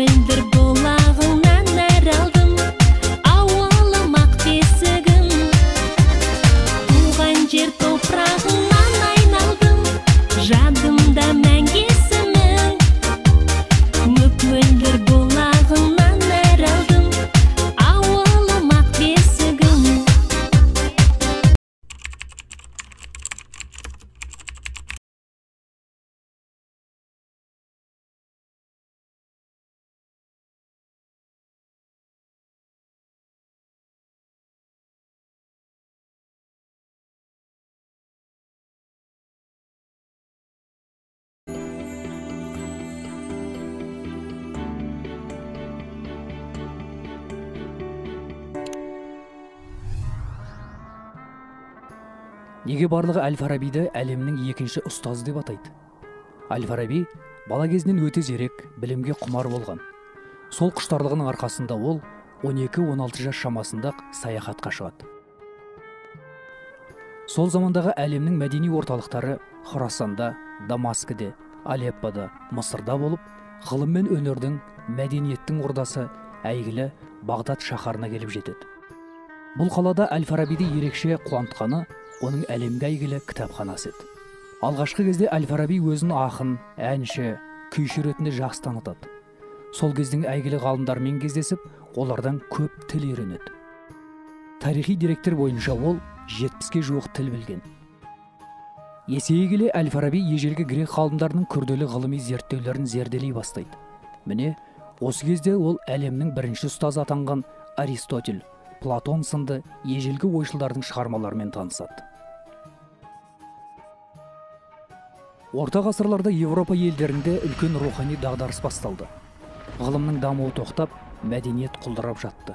мөлдір бұлағыңнан нәр алдым, ауылым ақ бесігім. Туған жер топырағыңнан айналдым, жадымда мәңгі есімің. Мөлдір бұлағыңнан нәр алдым, ауылым ақ бесігім. Неге барлығы Әл-Фарабиді әлемнің екінші ұстазы деп атайды? Әл-Фараби бала кезінен өте зерек, білімге құмар болған. Сол құштарлығының арқасында ол 12-16 жас шамасында саяхатқа шығады. Сол замандағы әлемнің мәдени орталықтары Хорасанда, Дамаскіде, Алеппода, Мысырда болып, ғылым мен өнердің, мәдениеттің ордасы әйгілі Бағдат шаһарына келіп жетеді. Бұл қалада Әл-Фарабиді ерекше қуантқаны оның әлемге әйгілі кітапханасы еді. Алғашқы кезде Әл-Фараби өзін ақын, әнші, күйші ретінде жақсы танытады. Сол кездің әйгілі ғалымдармен кездесіп, олардан көп тіл үйренеді. Тарихи деректер бойынша ол 70-ге жуық тіл білген. Есейе келе Әл-Фараби ежелгі грек ғалымдарының күрделі ғылыми зерттеулерін зерделей бастайды. Міне, осы кезде ол әлемнің бірінші ұстазы атанған Аристотель, Платон сынды ежелгі ойшылдардың шығармаларымен танысады. Орта ғасырларда Европа елдерінде үлкен рухани дағдарыс басталды. Ғылымның дамуы тоқтап, мәдениет құлдырап жатты.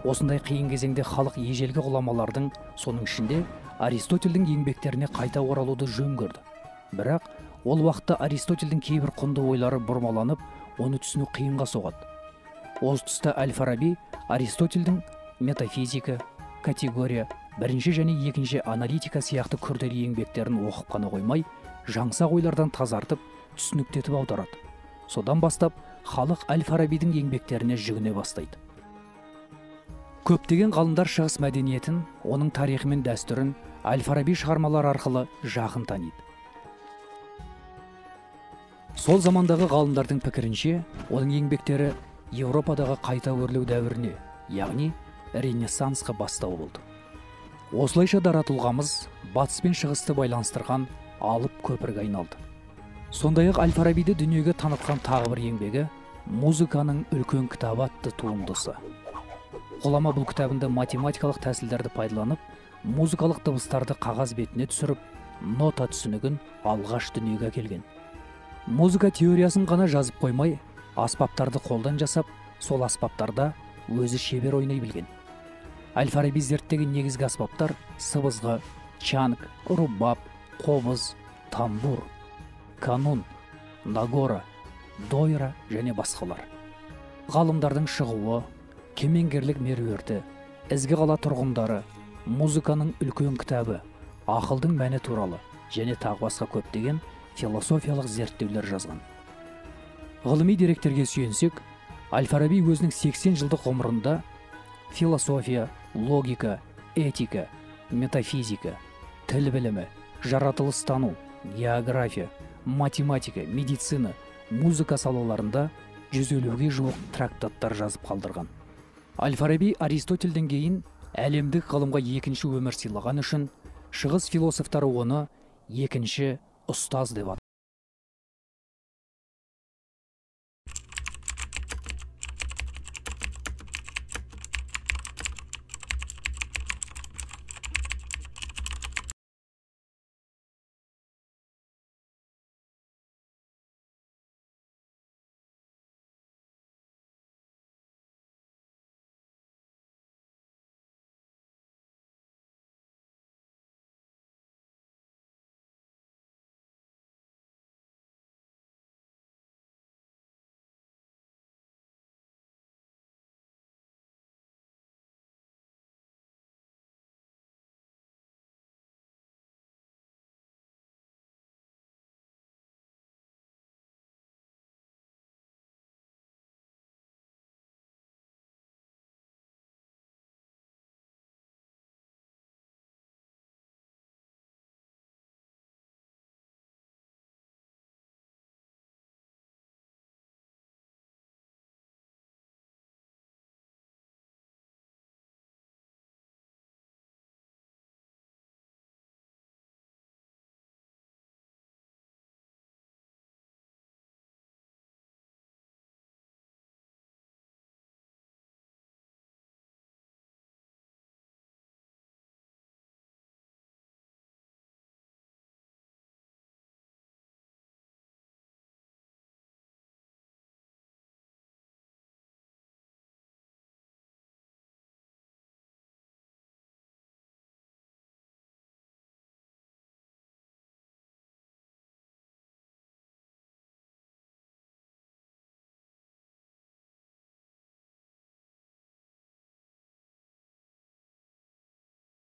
Осындай қиын кезеңде халық ежелгі ғұламалардың, соның ішінде Аристотельдің еңбектеріне қайта оралуды жөн көрді. Бірақ ол уақытта Аристотельдің кейбір құнды ойлары бұрмаланып, оны түсіну қиынға соғады. Осы тұста Әл-Фараби Аристотельдің метафизика, категория, бірінші және екінші аналитика сияқты күрделі еңбектерін оқып қана қоймай, жаңсақ ойлардан тазартып, түсініктетіп аударады. Содан бастап, халық Әл-Фарабидің еңбектеріне жүгіне бастайды. Көптеген ғалымдар шығыс мәдениетін, оның тарихы мен дәстүрін Әл-Фараби шығармалар арқылы жақын таниды. Сол замандағы ғалымдардың пікірінше, оның еңбектері Европадағы қайта өрлеу дәуіріне, яғни Ренессансқа бастау болды. Осылайша дара тұлғамыз батыс пен шығысты байланыстырған алып көпірге айналды. Сондай-ақ Әл-Фарабиді дүниеге танытқан тағы бір еңбегі «Музыканың үлкен кітабы» атты туындысы. Ғұлама бұл кітабында математикалық тәсілдерді пайдаланып, музыкалық дыбыстарды қағаз бетіне түсіріп, нота түсінігін алғаш дүниеге келген. Музыка теориясын ғана жазып қоймай, аспаптарды қолдан жасап, сол аспаптарда өзі шебер ойнай білген. Әл-Фараби зерттеген негізгі аспаптар сыбызғы, чанг, рубаб, қобыз, тамбур, канун, нагора, дойра және басқалар. Ғалымдардың шығуы, кемеңгерлік меруерті, ізгі қала тұрғындары, музыканың үлкен кітабы, ақылдың мәні туралы және тағы басқа көптеген философиялық зерттеулер жазған. Ғылыми деректерге сүйенсек, Әл-Фараби өзінің 80 жылдық ғұмырында философия, логика, этика, метафизика, тіл білімі, жаратылыстану, география, математика, медицина, музыка салаларында 150-ге жуық трактаттар жазып қалдырған. Әл-Фараби Аристотельден кейін әлемдік ғылымға екінші өмір сыйлаған үшін шығыс философтары оны екінші ұстаз деп атады.